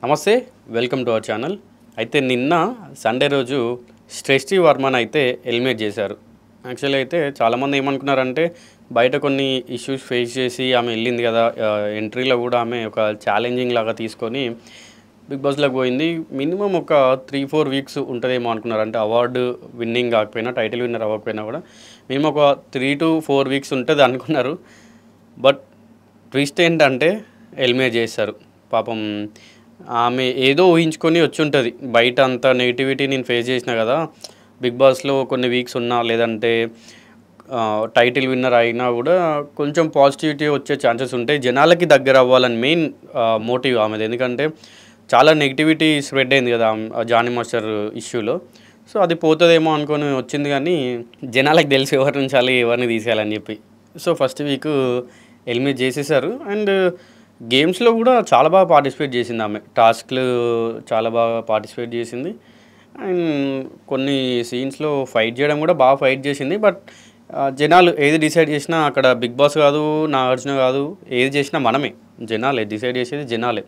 నమస్తే, welcome to our channel. అయితే నిన్న సండే రోజు సృష్టి వర్మని అయితే ఎలిమినేట్ చేశారు. యాక్చువల్లీ అయితే చాలామంది ఏమనుకున్నారంటే బయట కొన్ని ఇష్యూస్ ఫేస్ చేసి ఆమె వెళ్ళింది కదా, ఎంట్రీలో కూడా ఆమె ఒక ఛాలెంజింగ్ లాగా తీసుకొని బిగ్ బాస్లోకి పోయింది. మినిమం ఒక 3-4 వీక్స్ ఉంటుందేమో అనుకున్నారు. అంటే అవార్డు విన్నింగ్ కాకపోయినా, టైటిల్ విన్నర్ అవ్వకపోయినా కూడా మినిమం ఒక 3 to 4 వీక్స్ ఉంటుంది అనుకున్నారు. బట్ ట్విస్ట్ ఏంటంటే ఎలిమినేట్ చేశారు. పాపం ఆమె ఏదో ఊహించుకొని వచ్చి ఉంటుంది. బయట అంత నెగిటివిటీ నేను ఫేస్ చేసిన కదా, బిగ్ బాస్లో కొన్ని వీక్స్ ఉన్నా, లేదంటే టైటిల్ విన్నర్ అయినా కూడా కొంచెం పాజిటివిటీ వచ్చే ఛాన్సెస్ ఉంటాయి. జనాలకి దగ్గర అవ్వాలని మెయిన్ మోటివ్ ఆమెది. ఎందుకంటే చాలా నెగిటివిటీ స్ప్రెడ్ అయింది కదా జానీ మాస్టర్ ఇష్యూలో. సో అది పోతుందేమో అనుకొని వచ్చింది, కానీ జనాలకు తెలిసి ఎవరిని ఉంచాలి, ఎవరిని తీసేయాలని చెప్పి. సో ఫస్ట్ వీక్ ఎలిమినేట్ చేసేసారు. అండ్ గేమ్స్లో కూడా చాలా బాగా పార్టిసిపేట్ చేసింది ఆమె. టాస్క్లు చాలా బాగా పార్టిసిపేట్ చేసింది. అండ్ కొన్ని సీన్స్లో ఫైట్ చేయడం కూడా బాగా ఫైట్ చేసింది. బట్ జనాలు ఏది డిసైడ్ చేసినా అక్కడ బిగ్ బాస్ కాదు, నాగార్జున కాదు, ఏది చేసినా మనమే, జనాలే డిసైడ్ చేసేది, జనాలే.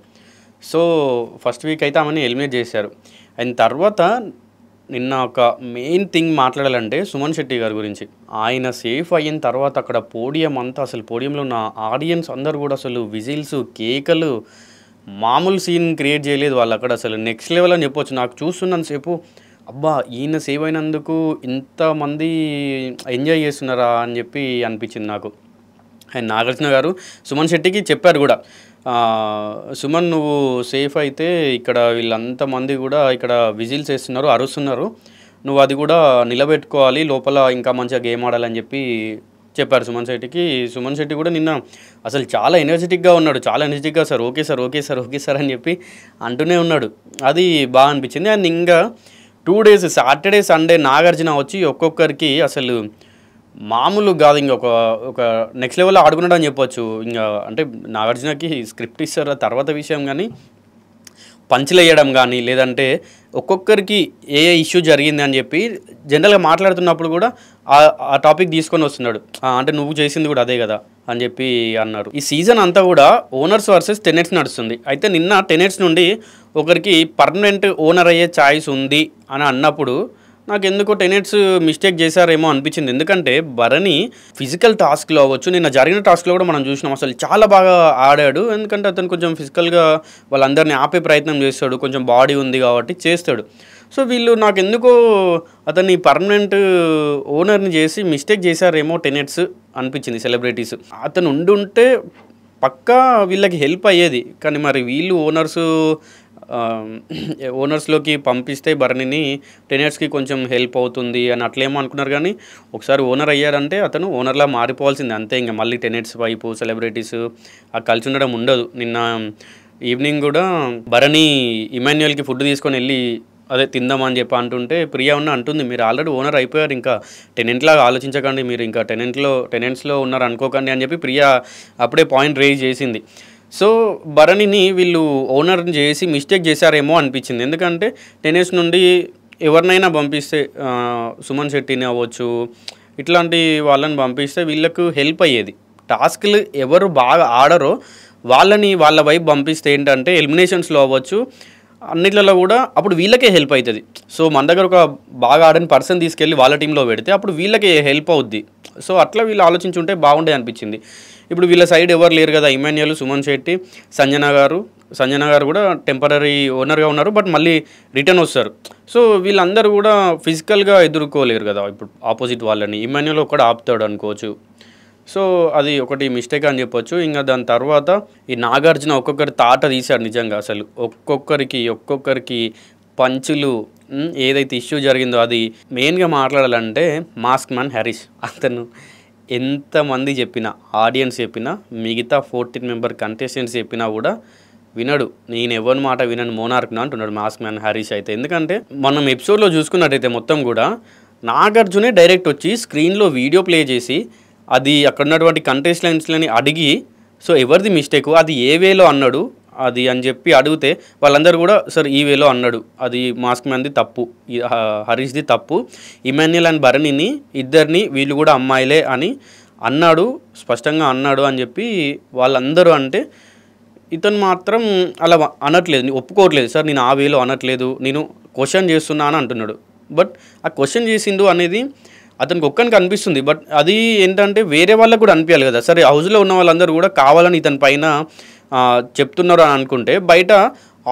సో ఫస్ట్ వీక్ అయితే ఆమెని ఎలిమినేట్ చేశారు. అండ్ తర్వాత నిన్న ఒక మెయిన్ థింగ్ మాట్లాడాలంటే సుమన్ శెట్టి గారి గురించి. ఆయన సేఫ్ అయిన తర్వాత అక్కడ పోడియం అంతా, అసలు పోడియంలో ఉన్న ఆడియన్స్ అందరూ కూడా అసలు విజిల్స్, కేకలు, మామూలు సీన్ క్రియేట్ చేయలేదు వాళ్ళు. అక్కడ అసలు నెక్స్ట్ లెవెల్ అని చెప్పొచ్చు. నాకు చూస్తున్నంతసేపు అబ్బా ఈయన సేవ్ అయినందుకు ఇంతమంది ఎంజాయ్ చేస్తున్నారా అని చెప్పి అనిపించింది నాకు. అండ్ నాగార్జున గారు సుమన్ శెట్టికి చెప్పారు కూడా, సుమన్ నువ్వు సేఫ్ అయితే ఇక్కడ వీళ్ళంతమంది కూడా ఇక్కడ విజిల్స్ వేస్తున్నారు, అరుస్తున్నారు, నువ్వు అది కూడా నిలబెట్టుకోవాలి, లోపల ఇంకా మంచిగా గేమ్ ఆడాలని చెప్పి చెప్పారు సుమన్ శెట్టికి. సుమన్ శెట్టి కూడా నిన్న అసలు చాలా ఎనర్జెటిక్గా ఉన్నాడు. చాలా ఎనర్జెటిక్గా sir okay sir okay sir okay sir అని చెప్పి అంటూనే ఉన్నాడు. అది బాగా అనిపించింది. అండ్ ఇంకా 2 days సాటర్డే సండే నాగార్జున వచ్చి ఒక్కొక్కరికి అసలు మామూలు కాదు, ఇంకా ఒక నెక్స్ట్ లెవెల్లో ఆడుకున్నాడు అని చెప్పొచ్చు. ఇంకా అంటే నాగార్జునకి స్క్రిప్ట్ ఇస్తారు తర్వాత విషయం, కానీ పంచులు వేయడం కానీ, లేదంటే ఒక్కొక్కరికి ఏ ఇష్యూ జరిగింది అని చెప్పి జనరల్గా మాట్లాడుతున్నప్పుడు కూడా ఆ టాపిక్ తీసుకొని వస్తున్నాడు. అంటే నువ్వు చేసింది కూడా అదే కదా అని చెప్పి అన్నారు. ఈ సీజన్ అంతా కూడా ఓనర్స్ వర్సెస్ టెనెట్స్ నడుస్తుంది. అయితే నిన్న టెనెట్స్ నుండి ఒకరికి పర్మనెంట్ ఓనర్ అయ్యే ఛాయిస్ ఉంది అని అన్నప్పుడు నాకు ఎందుకో టెనెట్స్ మిస్టేక్ చేశారేమో అనిపించింది. ఎందుకంటే భరణి ఫిజికల్ టాస్క్లో అవ్వచ్చు, నిన్న జరిగిన టాస్క్లో కూడా మనం చూసినాం, అసలు చాలా బాగా ఆడాడు. ఎందుకంటే అతను కొంచెం ఫిజికల్గా వాళ్ళందరినీ ఆపే ప్రయత్నం చేస్తాడు, కొంచెం బాడీ ఉంది కాబట్టి చేస్తాడు. సో వీళ్ళు నాకు ఎందుకో అతన్ని పర్మనెంట్ ఓనర్ని చేసి మిస్టేక్ చేశారేమో టెనెట్స్ అనిపించింది. సెలబ్రిటీస్ అతను ఉండుంటే పక్కా వీళ్ళకి హెల్ప్ అయ్యేది, కానీ మరి వీళ్ళు ఓనర్స్లోకి పంపిస్తే భరణిని టెనెట్స్కి కొంచెం హెల్ప్ అవుతుంది అని అట్లేమో అనుకున్నారు. కానీ ఒకసారి ఓనర్ అయ్యారంటే అతను ఓనర్లా మారిపోవాల్సిందే అంతే. ఇంకా మళ్ళీ టెనెట్స్ వైపు సెలబ్రిటీస్ ఆ కలిసి ఉండడం ఉండదు. నిన్న ఈవినింగ్ కూడా భరణి ఇమాన్యుయల్కి ఫుడ్ తీసుకొని వెళ్ళి అదే తిందామని చెప్పి అంటుంటే ప్రియా అంటుంది, మీరు ఆల్రెడీ ఓనర్ అయిపోయారు, ఇంకా టెనెంట్లాగా ఆలోచించకండి, మీరు ఇంకా టెనెంట్స్లో ఉన్నారు అనుకోకండి అని చెప్పి ప్రియా అప్పుడే పాయింట్ రేజ్ చేసింది. సో భరణిని వీళ్ళు ఓనర్ని చేసి మిస్టేక్ చేశారేమో అనిపించింది. ఎందుకంటే టెన్నిస్ నుండి ఎవరినైనా పంపిస్తే, సుమన్ శెట్టిని అవ్వచ్చు, ఇట్లాంటి వాళ్ళని పంపిస్తే వీళ్ళకు హెల్ప్ అయ్యేది. టాస్క్లు ఎవరు బాగా ఆడరో వాళ్ళ వైపు పంపిస్తే ఏంటంటే ఎలిమినేషన్స్లో అవ్వచ్చు, అన్నిట్లలో కూడా అప్పుడు వీళ్ళకే హెల్ప్ అవుతుంది. సో మన దగ్గర ఒక బాగా ఆడని పర్సన్ తీసుకెళ్ళి వాళ్ళ టీంలో పెడితే అప్పుడు వీళ్ళకే హెల్ప్ అవుద్ది. సో అట్లా వీళ్ళు ఆలోచించుంటే బాగుండే అనిపించింది. ఇప్పుడు వీళ్ళ సైడ్ ఎవరు లేరు కదా, ఇమాన్యుయల్, సుమన్ శెట్టి, సంజన గారు కూడా టెంపరీ ఓనర్గా ఉన్నారు, బట్ మళ్ళీ రిటర్న్ వస్తారు. సో వీళ్ళందరూ కూడా ఫిజికల్గా ఎదుర్కోలేరు కదా ఇప్పుడు ఆపోజిట్ వాళ్ళని. ఇమాన్యుయల్ ఒక్కడు ఆపుతాడు అనుకోవచ్చు. సో అది ఒకటి మిస్టేక్ అని చెప్పొచ్చు. ఇంకా దాని తర్వాత ఈ నాగార్జున ఒక్కొక్కరి తాట తీశాడు నిజంగా. అసలు ఒక్కొక్కరికి పంచులు, ఏదైతే ఇష్యూ జరిగిందో అది మెయిన్గా మాట్లాడాలంటే మాస్క్ మ్యాన్ హరీష్. అతను ఎంతమంది చెప్పినా, ఆడియన్స్ చెప్పినా, మిగతా 14 మెంబర్ కంటెస్టెంట్స్ చెప్పినా కూడా వినడు. నేను ఎవరి మాట వినను, మోనార్క్ను అంటున్నాడు మాస్క్ మ్యాన్ హరీష్ అయితే. ఎందుకంటే మనం ఎపిసోడ్లో చూసుకున్నట్టయితే మొత్తం కూడా నాగార్జునే డైరెక్ట్ వచ్చి స్క్రీన్లో వీడియో ప్లే చేసి అది అక్కడ ఉన్నటువంటి కంటెస్టెంట్స్లని అడిగి, సో ఎవరిది మిస్టేక్, అది ఏ వేలో అన్నాడు అది అని చెప్పి అడిగితే వాళ్ళందరూ కూడా సార్ ఈ వేలో అన్నాడు, అది మాస్క్ మ్యాన్ది తప్పు, హరీష్ది తప్పు, ఇమాన్యుయల్ అండ్ భరణిని ఇద్దరిని వీళ్ళు కూడా అమ్మాయిలే అని అన్నాడు, స్పష్టంగా అన్నాడు అని చెప్పి వాళ్ళందరూ అంటే ఇతను మాత్రం అలా అనట్లేదు, ఒప్పుకోవట్లేదు. సార్ నేను ఆ వేలో అనట్లేదు, నేను క్వశ్చన్ చేస్తున్నా అని అంటున్నాడు. బట్ ఆ క్వశ్చన్ చేసిండు అనేది అతనికి ఒక్కనికి అనిపిస్తుంది. బట్ అది ఏంటంటే వేరే వాళ్ళకు కూడా అనిపించాలి కదా. సరే హౌస్లో ఉన్న వాళ్ళందరూ కూడా కావాలని ఇతని పైన చెప్తున్నారు అని అనుకుంటే, బయట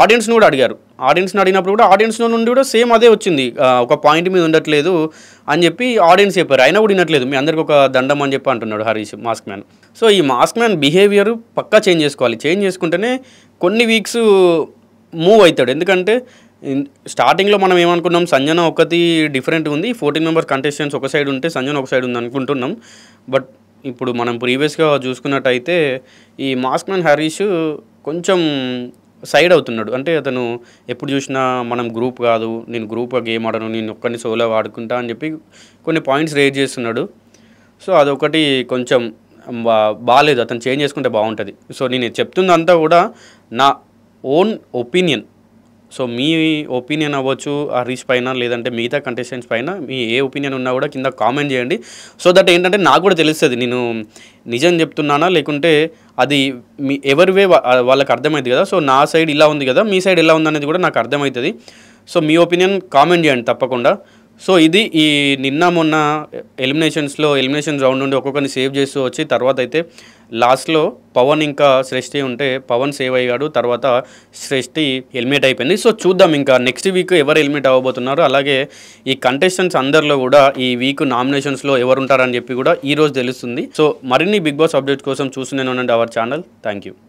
ఆడియన్స్ని కూడా అడిగారు. ఆడియన్స్ని అడిగినప్పుడు కూడా ఆడియన్స్ నుండి కూడా సేమ్ అదే వచ్చింది. ఒక పాయింట్ మీద ఉండట్లేదు అని చెప్పి ఆడియన్స్ చెప్పారు. అయినా కూడా వినట్లేదు. మీ అందరికి ఒక దండం అని చెప్పి అంటున్నాడు హరీష్ మాస్క్ మ్యాన్. సో ఈ మాస్క్ మ్యాన్ బిహేవియర్ పక్కా చేంజ్ చేసుకోవాలి. చేంజ్ చేసుకుంటేనే కొన్ని వీక్స్ మూవ్ అవుతాడు. ఎందుకంటే స్టార్టింగ్లో మనం ఏమనుకున్నాం, సంజన ఒకటి డిఫరెంట్ ఉంది, 14 మెంబర్స్ కంటెస్టెంట్స్ ఒక సైడ్ ఉంటే సంజన ఒక సైడ్ ఉంది అనుకుంటున్నాం. బట్ ఇప్పుడు మనం ప్రీవియస్గా చూసుకున్నట్టయితే ఈ మాస్క్ మ్యాన్ హరీష్ కొంచెం సైడ్ అవుతున్నాడు. అంటే అతను ఎప్పుడు చూసినా మనం గ్రూప్ కాదు, నేను గ్రూప్గా గేమ్ ఆడను, నేను ఒక్కడిని సోలో ఆడుకుంటా అని చెప్పి కొన్ని పాయింట్స్ రేజ్ చేస్తున్నాడు. సో అదొకటి కొంచెం బాగాలేదు. అతను చేంజ్ చేసుకుంటే బాగుంటుంది. సో నేను చెప్తుందంతా కూడా నా ఓన్ ఒపీనియన్. సో మీ ఒపీనియన్ అవ్వచ్చు హరీష్ పైన, లేదంటే మిగతా కంటెస్టెంట్స్ పైన మీ ఏ ఒపీనియన్ ఉన్నా కూడా కింద కామెంట్ చేయండి. సో దట్ ఏంటంటే నాకు కూడా తెలుస్తుంది నేను నిజం చెప్తున్నానా లేకుంటే అది మీ ఎవరివే వాళ్ళకి అర్థమవుతుంది కదా. సో నా సైడ్ ఇలా ఉంది కదా, మీ సైడ్ ఎలా ఉందనేది కూడా నాకు అర్థమవుతుంది. సో మీ ఒపీనియన్ కామెంట్ చేయండి తప్పకుండా. సో ఇది ఈ నిన్న మొన్న ఎలిమినేషన్ రౌండ్ నుండి ఒక్కొక్కరిని సేవ్ చేస్తూ వచ్చి తర్వాత అయితే లాస్ట్లో పవన్ ఇంకా శ్రేష్ఠి ఉంటే పవన్ సేవ్ అయ్యాడు. తర్వాత శ్రేష్ఠి ఎలిమినేట్ అయిపోయింది. సో చూద్దాం ఇంకా నెక్స్ట్ వీక్ ఎవరు ఎలిమినేట్ అవ్వబోతున్నారు. అలాగే ఈ కంటెస్టెంట్స్ అందరిలో కూడా ఈ వీక్ నామినేషన్స్లో ఎవరు ఉంటారని చెప్పి కూడా ఈరోజు తెలుస్తుంది. సో మరిన్ని బిగ్ బాస్ అప్డేట్స్ కోసం చూస్తూనే ఉండండి అవర్ ఛానల్. Thank you.